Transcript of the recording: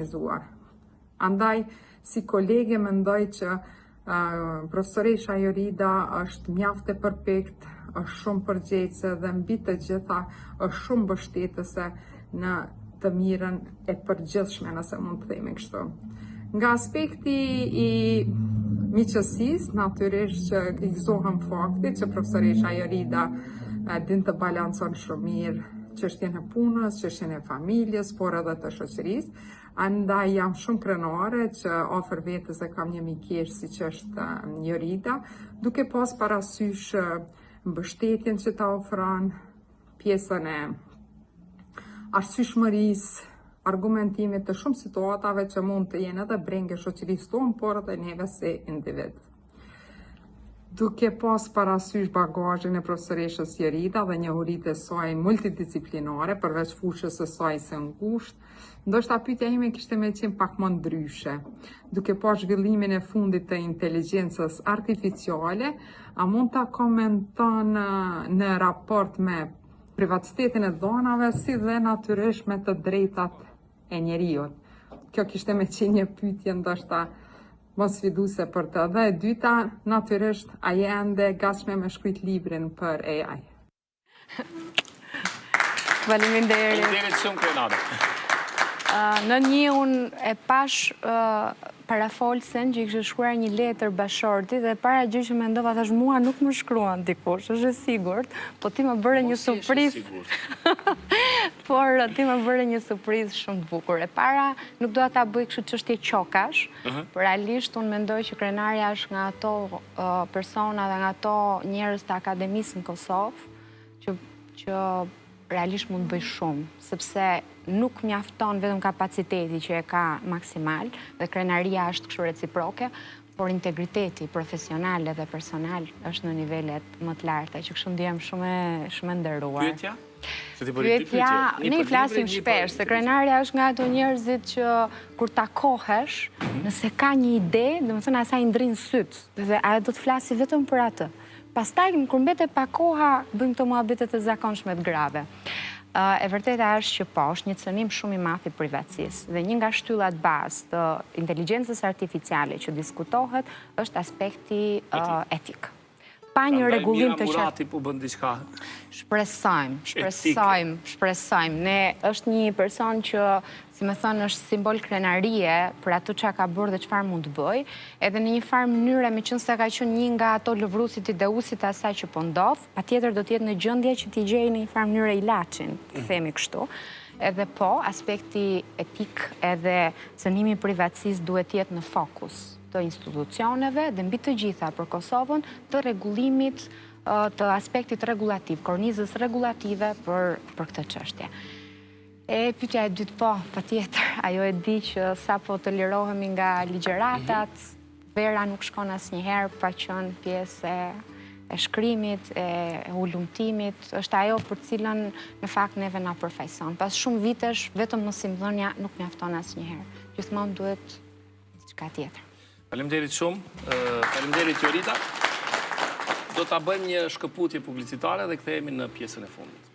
organizuar. Andaj, si kolege mendoj që profesoresha Jorida është mjaft e përpekt, është shumë përgjegjëse dhe mbi të gjitha është shumë mbështetëse në të mirën e përgjithshme, nëse mund të themi kështu. Nga aspekti i miqësisë, natyrisht që i gëzohem faktit që profesoresha Jorida din të balancon shumë mirë çështjen e punës, çështjen e familjes, por edhe të shoqërisë. Andaj jam shumë krenare që afër vetes e kam një mikesh siç është Jorida, duke pas parasysh mbështetjen që ta ofron, pjesën e arsyeshmërisë, argumentimit të shumë situatave që mund të jenë edhe brenge shoqërisë tonë, por edhe neve si individ. Duke pas parasysh bagazhin e profesoreshës Jorida dhe njohuritë e saj multidisciplinare, përveç fushës së saj së ngushtë, ndoshta pyetja ime kishte më qenë pak më ndryshe. Duke pas zhvillimin e fundit të inteligjencës artificiale, a mund ta komenton në raport me privatitetin e dhënave, si dhe natyrisht me të drejtat e njeriut? Kjo kishte më qenë një pyetje ndoshta mos sfiduese për të. Dhe e dyta, natyrisht, a je ende gatshme me shkruajt librin për AI? Faleminderit. Faleminderit shumë, Krenare. Në një unë e pash parafolsen që i kështë shkruar një letër bashorti dhe para gjë që mendova thash mua nuk më shkruan dikush, është e sigurt, po ti më bëre një surprizë. Por ti më bëre një surprizë shumë të bukur. E para nuk doa ta bëj kështu çështje qokash, por realisht unë mendoj që Krenarja është nga ato persona dhe nga ato njerëz të akademisë në Kosovë që realisht mund të bëj shumë, sepse nuk mjafton vetëm kapaciteti që e ka maksimal, dhe Krenaria është kështu reciproke, por integriteti profesional dhe personal është në nivelet më të larta, që kështu ndihem shumë e nderuar. Pyetja? Pyetja, ne i flasim shpesh, se Krenaria është nga ato njerëzit që kur takohesh, nëse ka një ide, domethënë asaj ndrin syt, dhe ajo do të flasi vetëm për atë. Pastaj, kur mbetet pa koha, bëjmë këto muhabetet e zakonshme të grave. E vërteta është që po, është një cënim shumë i madh i privatësisë dhe një nga shtyllat bazë të inteligjencës artificiale që diskutohet është aspekti etik. Pa një rregullim të qartë. Murati po bën diçka. Shpresojmë. Ne është një person që, si më thënë, është simbol krenarie për ato që ka bërë dhe çfarë mund të bëj, edhe në një farë mënyre, meqense ka qenë një nga ato lëvrusit i deusit asaj që po ndodh, patjetër do të jetë në gjendje që t'i gjejë në një farë mënyre ilaçin, themi kështu. Edhe po, aspekti etik edhe cënimi i privatësisë duhet të jetë në fokus të institucioneve dhe mbi të gjitha për Kosovën të rregullimit të aspektit regulativ, kornizës regulative për këtë çështje. E pyetja e dytë, po, patjetër, ajo e di që sapo të lirohemi nga ligjëratat, vera nuk shkon asnjëherë pa qenë pjesë e shkrimit, e ulumtimit, është ajo për cilën në fakt neve na përfaqëson. Pas shumë vitesh, vetëm mosimdhënia nuk mjafton asnjëherë. Gjithmonë duhet diçka tjetër. Faleminderit shumë. Faleminderit Jorida. Do ta bëjmë një shkëputje publicitare dhe kthehemi në pjesën e fundit.